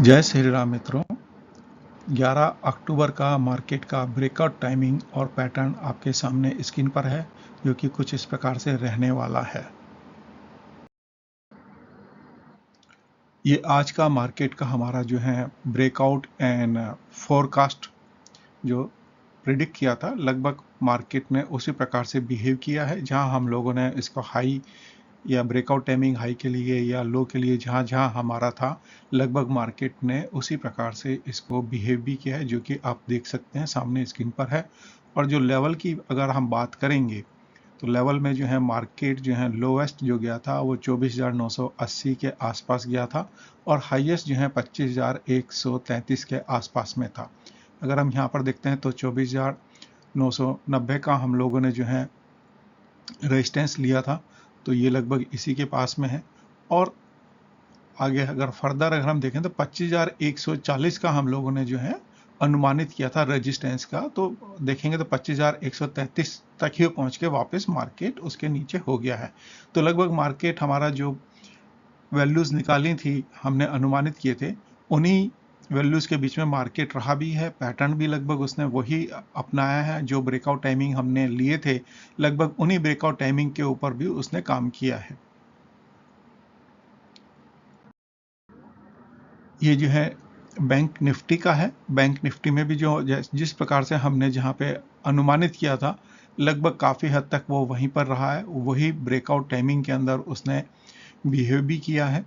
जय श्री राम मित्रों। 11 अक्टूबर का मार्केट का ब्रेकआउट टाइमिंग और पैटर्न आपके सामने स्क्रीन पर है, जो कि कुछ इस प्रकार से रहने वाला है। ये आज का मार्केट का हमारा जो है ब्रेकआउट एंड फोरकास्ट जो प्रिडिक्ट किया था, लगभग मार्केट ने उसी प्रकार से बिहेव किया है। जहां हम लोगों ने इसको हाई या ब्रेकआउट टाइमिंग हाई के लिए या लो के लिए जहां जहां हमारा था, लगभग मार्केट ने उसी प्रकार से इसको बिहेव भी किया है, जो कि आप देख सकते हैं सामने स्क्रीन पर है। और जो लेवल की अगर हम बात करेंगे तो लेवल में जो है मार्केट जो है लोवेस्ट जो गया था वो 24,980 के आसपास गया था और हाईएस्ट जो है 25,133 के आसपास में था। अगर हम यहाँ पर देखते हैं तो 24,990 का हम लोगों ने जो है रेजिस्टेंस लिया था, तो ये लगभग इसी के पास में है। और आगे अगर फर्दर अगर हम देखें तो 25,140 का हम लोगों ने जो है अनुमानित किया था रेजिस्टेंस का, तो देखेंगे तो 25,133 तक ही पहुंच के वापस मार्केट उसके नीचे हो गया है। तो लगभग मार्केट हमारा जो वैल्यूज निकाली थी, हमने अनुमानित किए थे, उन्हीं वैल्यूज के बीच में मार्केट रहा भी है। पैटर्न भी लगभग उसने वही अपनाया है जो ब्रेकआउट टाइमिंग हमने लिए थे, लगभग उन्हीं ब्रेकआउट टाइमिंग के ऊपर भी उसने काम किया है। ये जो है बैंक निफ्टी का है। बैंक निफ्टी में भी जो जिस प्रकार से हमने जहाँ पे अनुमानित किया था, लगभग काफ़ी हद तक वो वहीं पर रहा है। वही ब्रेकआउट टाइमिंग के अंदर उसने बिहेव भी किया है।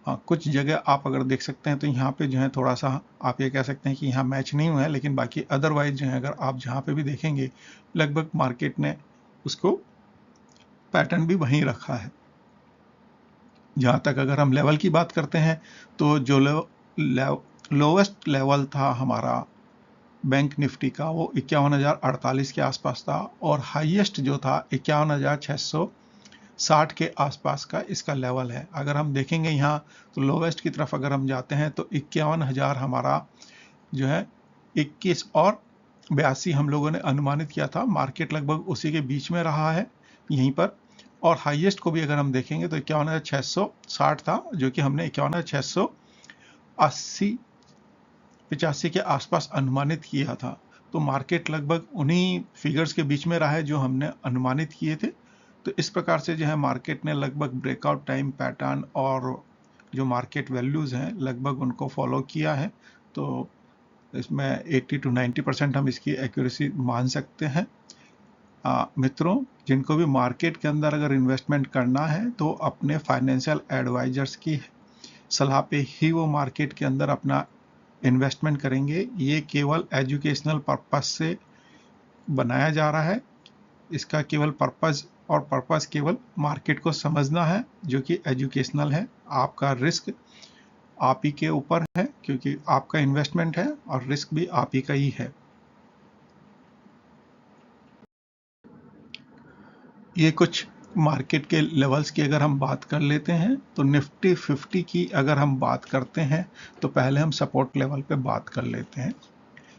हाँ, कुछ जगह आप अगर देख सकते हैं तो यहाँ पे जो है थोड़ा सा आप ये कह सकते हैं कि यहाँ मैच नहीं हुआ है, लेकिन बाकी अदरवाइज जो है अगर आप जहाँ पे भी देखेंगे, लगभग मार्केट ने उसको पैटर्न भी वहीं रखा है। जहाँ तक अगर हम लेवल की बात करते हैं तो जो लोवेस्ट लेवल था हमारा बैंक निफ्टी का वो 51,048 के आसपास था और हाईएस्ट जो था 51,660 के आसपास का इसका लेवल है। अगर हम देखेंगे यहाँ तो लोवेस्ट की तरफ अगर हम जाते हैं तो 51,000 हमारा जो है 21 और 82 हम लोगों ने अनुमानित किया था। मार्केट लगभग उसी के बीच में रहा है यहीं पर। और हाईएस्ट को भी अगर हम देखेंगे तो 51,660 था, जो कि हमने 51,680 85 के आसपास अनुमानित किया था। तो मार्केट लगभग उन्हीं फिगर्स के बीच में रहा है जो हमने अनुमानित किए थे। तो इस प्रकार से जो है मार्केट ने लगभग ब्रेकआउट टाइम पैटर्न और जो मार्केट वैल्यूज हैं लगभग उनको फॉलो किया है। तो इसमें 80 to 90% हम इसकी एक्यूरेसी मान सकते हैं। मित्रों, जिनको भी मार्केट के अंदर अगर इन्वेस्टमेंट करना है तो अपने फाइनेंशियल एडवाइजर्स की सलाह पे ही वो मार्केट के अंदर अपना इन्वेस्टमेंट करेंगे। ये केवल एजुकेशनल पर्पस से बनाया जा रहा है। इसका केवल पर्पस केवल मार्केट को समझना है, जो कि एजुकेशनल है। आपका रिस्क आप ही के ऊपर है, क्योंकि आपका इन्वेस्टमेंट है और रिस्क भी आप ही का ही है। ये कुछ मार्केट के लेवल्स की अगर हम बात कर लेते हैं तो निफ्टी 50 की अगर हम बात करते हैं तो पहले हम सपोर्ट लेवल पे बात कर लेते हैं।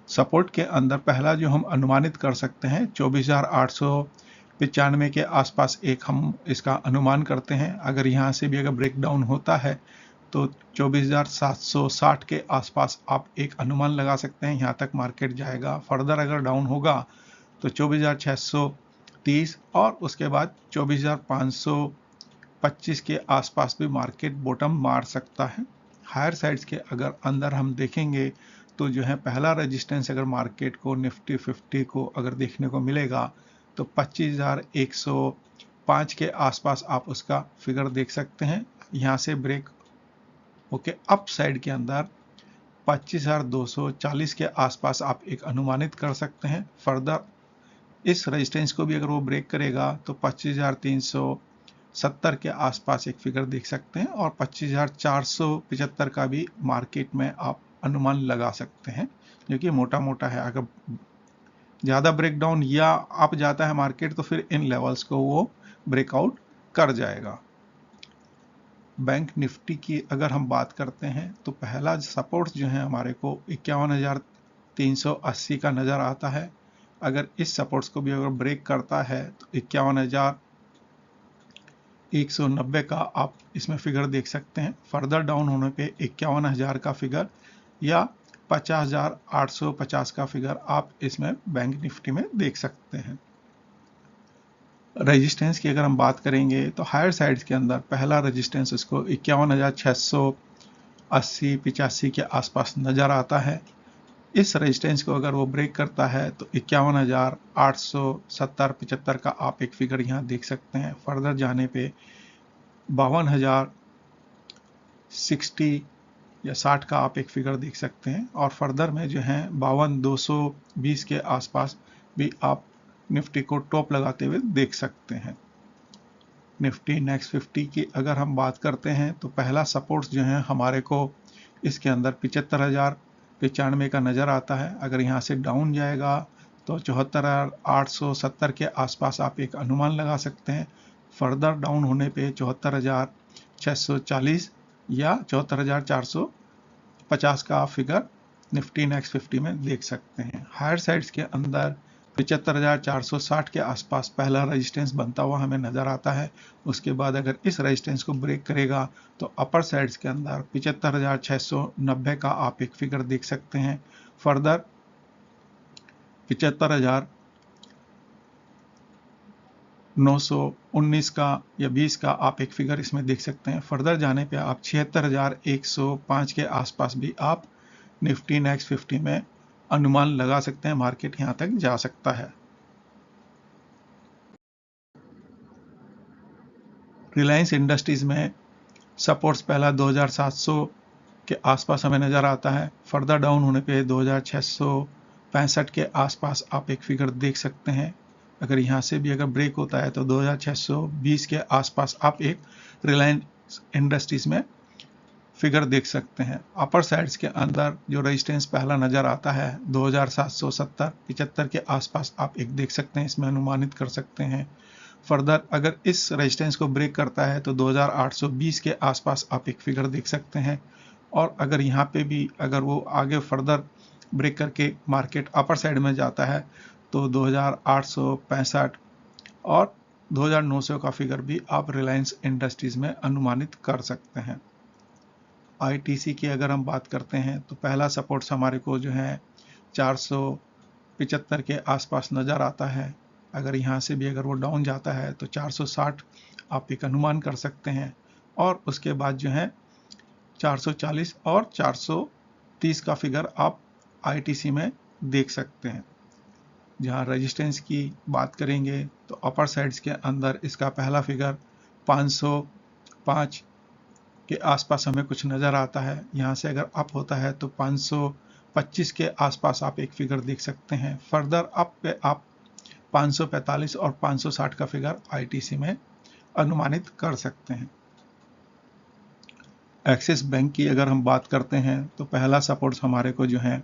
सपोर्ट के अंदर पहला जो हम अनुमानित कर सकते हैं 24,895 के आसपास एक हम इसका अनुमान करते हैं। अगर यहाँ से भी अगर ब्रेकडाउन होता है तो 24,760 के आसपास आप एक अनुमान लगा सकते हैं, यहाँ तक मार्केट जाएगा। फर्दर अगर डाउन होगा तो 24,630 और उसके बाद 24,525 के आसपास भी मार्केट बॉटम मार सकता है। हायर साइड्स के अगर अंदर हम देखेंगे तो जो है पहला रेजिस्टेंस अगर मार्केट को निफ्टी 50 को अगर देखने को मिलेगा तो 25,105 के आसपास आप उसका फिगर देख सकते हैं। यहाँ से ब्रेक ओके अप साइड के अंदर 25,240 के आसपास आप एक अनुमानित कर सकते हैं। फर्दर इस रेजिस्टेंस को भी अगर वो ब्रेक करेगा तो 25,370 के आसपास एक फिगर देख सकते हैं और 25,475 का भी मार्केट में आप अनुमान लगा सकते हैं, जो कि मोटा मोटा है। अगर ज़्यादा ब्रेकडाउन या अप जाता है मार्केट तो फिर इन लेवल्स को वो ब्रेकआउट कर जाएगा। बैंक निफ्टी की अगर हम बात करते हैं तो पहला सपोर्ट जो है हमारे को 51,380 का नज़र आता है। अगर इस सपोर्ट्स को भी अगर ब्रेक करता है तो 51,000 190 का आप इसमें फिगर देख सकते हैं। फर्दर डाउन होने पे 51,000 का फिगर या 50,850 का फिगर आप इसमें बैंक निफ्टी में देख सकते हैं। रेजिस्टेंस की अगर हम बात करेंगे तो हायर साइड्स के अंदर पहला रेजिस्टेंस इसको 51,680-85 के आसपास नज़र आता है। इस रेजिस्टेंस को अगर वो ब्रेक करता है तो 51,870-75 का आप एक फिगर यहाँ देख सकते हैं। फर्दर जाने पे 52,060 या 60 का आप एक फिगर देख सकते हैं और फर्दर में जो है 52,220 के आसपास भी आप निफ्टी को टॉप लगाते हुए देख सकते हैं। निफ्टी नेक्स्ट 50 की अगर हम बात करते हैं तो पहला सपोर्ट्स जो है हमारे को इसके अंदर 75,095 का नज़र आता है। अगर यहाँ से डाउन जाएगा तो 74,870 के आसपास आप एक अनुमान लगा सकते हैं। फर्दर डाउन होने पे 74,640 या 74,450 का आप फिगर निफ्टी नेक्स्ट 50 में देख सकते हैं। हायर साइड्स के अंदर 75,460 के आसपास पहला रेजिस्टेंस बनता हुआ हमें नज़र आता है। उसके बाद अगर इस रेजिस्टेंस को ब्रेक करेगा तो अपर साइड्स के अंदर 75,690 का आप एक फिगर देख सकते हैं। फर्दर 75,919 का या 20 का आप एक फिगर इसमें देख सकते हैं। फर्दर जाने पे आप 76,105 के आसपास भी आप निफ्टी नेक्स्ट 50 में अनुमान लगा सकते हैं। मार्केट यहां तक जा सकता है। रिलायंस इंडस्ट्रीज में सपोर्ट्स पहला 2,700 के आसपास हमें नज़र आता है। फर्दर डाउन होने पे 2,665 के आसपास आप एक फिगर देख सकते हैं। अगर यहाँ से भी अगर ब्रेक होता है तो 2,620 के आसपास आप एक रिलायंस इंडस्ट्रीज में फिगर देख सकते हैं। अपर साइड्स के अंदर जो रेजिस्टेंस पहला नज़र आता है 2,770-75 के आसपास आप एक देख सकते हैं, इसमें अनुमानित कर सकते हैं। फर्दर अगर इस रेजिस्टेंस को ब्रेक करता है तो 2,820 के आसपास आप एक फिगर देख सकते हैं। और अगर यहाँ पे भी अगर वो आगे फर्दर ब्रेक करके मार्केट अपर साइड में जाता है तो 2,865 और 2,900 का फिगर भी आप रिलायंस इंडस्ट्रीज में अनुमानित कर सकते हैं। आईटीसी की अगर हम बात करते हैं तो पहला सपोर्ट्स हमारे को जो है 475 के आसपास नज़र आता है। अगर यहाँ से भी अगर वो डाउन जाता है तो 460 आप एक अनुमान कर सकते हैं और उसके बाद जो है 440 और 430 का फिगर आप आईटीसी में देख सकते हैं। जहाँ रेजिस्टेंस की बात करेंगे तो अपर साइड्स के अंदर इसका पहला फिगर 505 के आसपास हमें कुछ नज़र आता है। यहाँ से अगर अप होता है तो 525 के आसपास आप एक फिगर देख सकते हैं। फर्दर अप पे आप 545 और 560 का फिगर आईटीसी में अनुमानित कर सकते हैं। एक्सिस बैंक की अगर हम बात करते हैं तो पहला सपोर्ट्स हमारे को जो है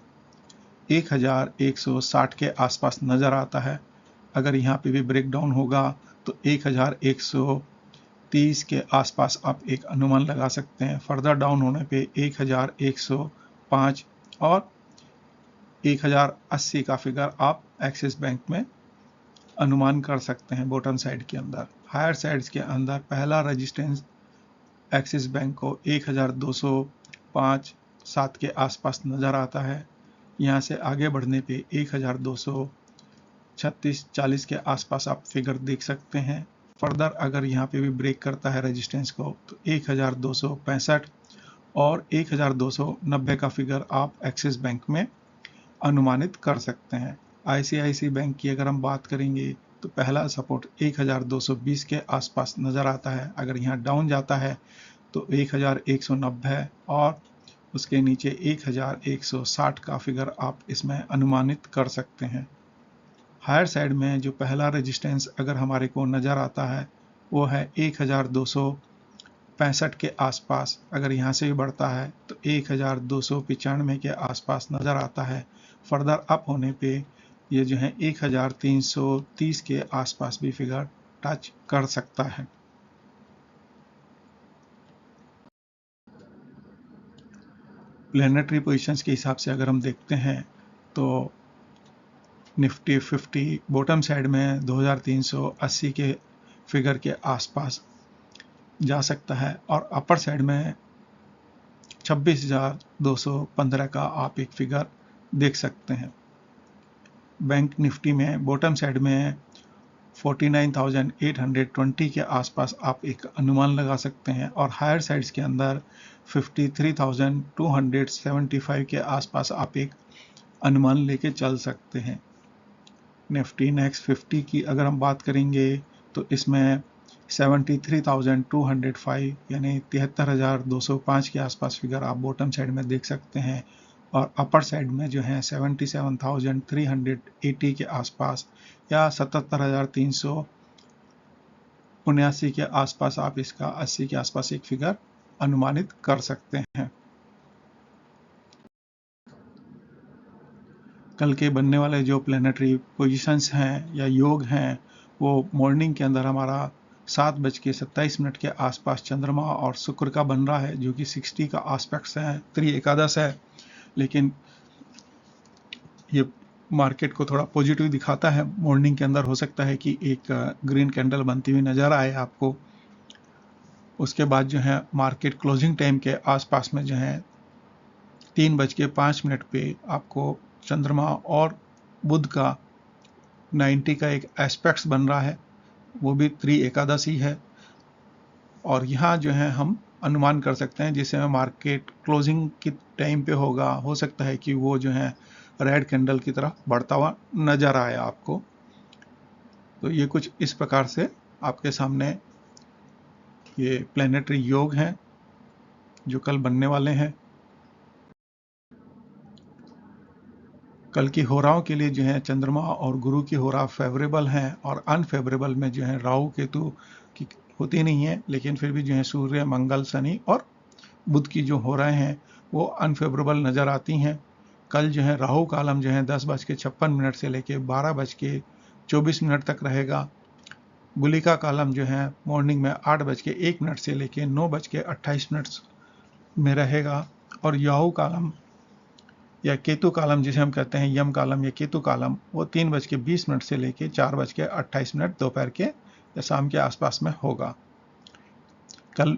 1,160 के आसपास नज़र आता है। अगर यहाँ पे भी ब्रेक डाउन होगा तो 1,130 के आसपास आप एक अनुमान लगा सकते हैं। फर्दर डाउन होने पे 1,105 और 1,080 का फिगर आप एक्सिस बैंक में अनुमान कर सकते हैं बॉटम साइड के अंदर। हायर साइड्स के अंदर पहला रेजिस्टेंस एक्सिस बैंक को 1,205-7 के आसपास नज़र आता है। यहाँ से आगे बढ़ने पे 1,236-40 के आसपास आप फिगर देख सकते हैं। फर्दर अगर यहाँ पे भी ब्रेक करता है रेजिस्टेंस को तो 1,265 और 1,290 का फिगर आप एक्सिस बैंक में अनुमानित कर सकते हैं। आईसीआईसी बैंक की अगर हम बात करेंगे तो पहला सपोर्ट 1,220 के आसपास नज़र आता है। अगर यहाँ डाउन जाता है तो 1,190 और उसके नीचे 1,160 का फिगर आप इसमें अनुमानित कर सकते हैं। हायर साइड में जो पहला रेजिस्टेंस अगर हमारे को नज़र आता है वो है 1,265 के आसपास। अगर यहाँ से भी बढ़ता है तो 1,295 के आसपास नज़र आता है। फर्दर अप होने पे ये जो है 1,330 के आसपास भी फिगर टच कर सकता है। प्लेनेटरी पोजीशंस के हिसाब से अगर हम देखते हैं तो निफ्टी 50 बॉटम साइड में 2,380 के फिगर के आसपास जा सकता है और अपर साइड में 26,215 का आप एक फिगर देख सकते हैं। बैंक निफ्टी में बॉटम साइड में 49,820 के आसपास आप एक अनुमान लगा सकते हैं और हायर साइड्स के अंदर 53,275 के आसपास आप एक अनुमान लेके चल सकते हैं। निफ्टी नेक्स्ट 50 की अगर हम बात करेंगे तो इसमें 73,205 यानी 73,205 के आसपास फिगर आप बॉटम साइड में देख सकते हैं और अपर साइड में जो है 77,380 के आसपास या 77,379 के आसपास आप इसका 80 के आसपास एक फिगर अनुमानित कर सकते हैं। कल के बनने वाले जो प्लैनेटरी पोजीशंस हैं या योग हैं वो मॉर्निंग के अंदर हमारा 7:27 के आसपास चंद्रमा और शुक्र का बन रहा है जो कि 60 का आस्पेक्ट्स है, त्रि एकादश है, लेकिन ये मार्केट को थोड़ा पॉजिटिव दिखाता है। मॉर्निंग के अंदर हो सकता है कि एक ग्रीन कैंडल बनती हुई नजर आए आपको। उसके बाद जो है मार्केट क्लोजिंग टाइम के आसपास में जो है 3:05 पे आपको चंद्रमा और बुध का 90 का एक एस्पेक्ट्स बन रहा है, वो भी त्रि एकादशी है और यहाँ जो है हम अनुमान कर सकते हैं जिससे मार्केट क्लोजिंग की टाइम पे होगा, हो सकता है कि वो जो है रेड कैंडल की तरह बढ़ता हुआ नजर आए आपको। तो ये कुछ इस प्रकार से आपके सामने ये प्लैनेटरी योग हैं जो कल बनने वाले हैं। कल की होराओं के लिए जो है चंद्रमा और गुरु की होरा फेवरेबल हैं और अनफेवरेबल में जो है राहु केतु की होती नहीं है, लेकिन फिर भी जो है सूर्य मंगल शनि और बुध की जो होराएं हैं वो अनफेवरेबल नज़र आती हैं। कल जो है राहु कालम जो है 10:56 से लेके 12:24 तक रहेगा। गुलिका कालम जो है मॉर्निंग में 8:01 से लेके 9:28 में रहेगा और याहू कालम या केतु कालम जिसे हम कहते हैं यम कालम या केतु कालम वो 3:20 से लेके 4:28 दोपहर के या शाम के आसपास में होगा। कल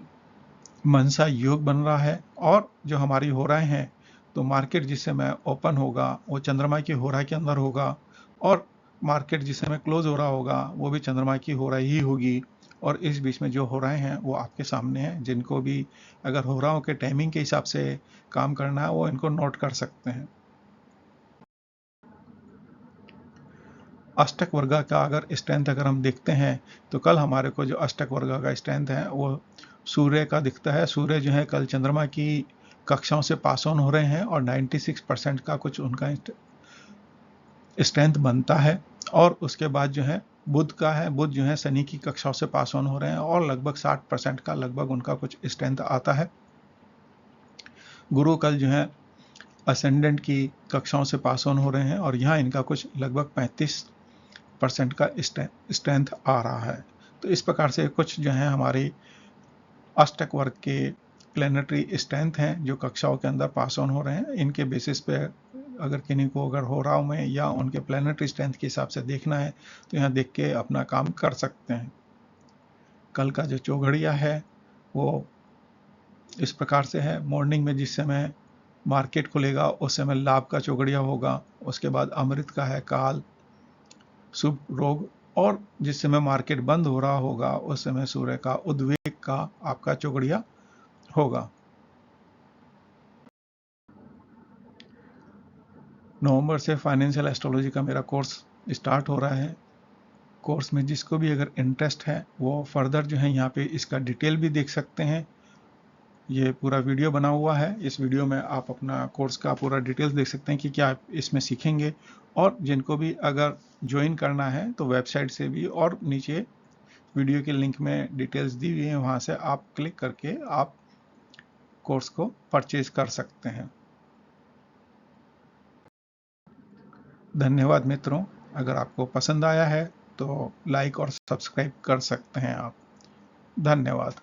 मनसा योग बन रहा है और जो हमारी होराएं हैं तो मार्केट जिस समय ओपन होगा वो चंद्रमा की होरा के अंदर होगा और मार्केट जिस समय क्लोज हो रहा होगा वो भी चंद्रमा की होरा ही होगी और इस बीच में जो होराएं हैं वो आपके सामने हैं। जिनको भी अगर होराओं के टाइमिंग के हिसाब से काम करना है वो इनको नोट कर सकते हैं। अष्टक वर्गा का अगर स्ट्रेंथ अगर हम देखते हैं तो कल हमारे को जो अष्टक वर्गा का स्ट्रेंथ है वो सूर्य का दिखता है। सूर्य जो है कल चंद्रमा की कक्षाओं से पास ऑन हो रहे हैं और 96% का कुछ उनका स्ट्रेंथ बनता है और उसके बाद जो है बुध का है, बुध जो है शनि की कक्षाओं से पास ऑन हो रहे हैं और लगभग 60% का लगभग उनका कुछ स्ट्रेंथ आता है। गुरु कल जो है असेंडेंट की कक्षाओं से पास ऑन हो रहे हैं और यहाँ इनका कुछ लगभग 35% का स्ट्रेंथ आ रहा है। तो इस प्रकार से कुछ जो है हमारी अष्टक वर्ग के प्लैनेटरी स्ट्रेंथ हैं जो कक्षाओं के अंदर पास ऑन हो रहे हैं। इनके बेसिस पे अगर किन्हीं को अगर हो रहा में या उनके प्लैनेटरी स्ट्रेंथ के हिसाब से देखना है तो यहाँ देख के अपना काम कर सकते हैं। कल का जो चौघड़िया है वो इस प्रकार से है। मॉर्निंग में जिस समय मार्केट खुलेगा उस समय लाभ का चौघड़िया होगा, उसके बाद अमृत का है काल, शुभ रोग और जिस समय मार्केट बंद हो रहा होगा उस समय सूर्य का उद्वेग का आपका चौघड़िया होगा। नवंबर से फाइनेंशियल एस्ट्रोलॉजी का मेरा कोर्स स्टार्ट हो रहा है। कोर्स में जिसको भी अगर इंटरेस्ट है वो फर्दर जो है यहाँ पे इसका डिटेल भी देख सकते हैं। ये पूरा वीडियो बना हुआ है, इस वीडियो में आप अपना कोर्स का पूरा डिटेल्स देख सकते हैं कि क्या आप इसमें सीखेंगे और जिनको भी अगर ज्वाइन करना है तो वेबसाइट से भी और नीचे वीडियो के लिंक में डिटेल्स दी हुई है, वहाँ से आप क्लिक करके आप कोर्स को परचेज कर सकते हैं। धन्यवाद मित्रों, अगर आपको पसंद आया है तो लाइक और सब्सक्राइब कर सकते हैं आप। धन्यवाद।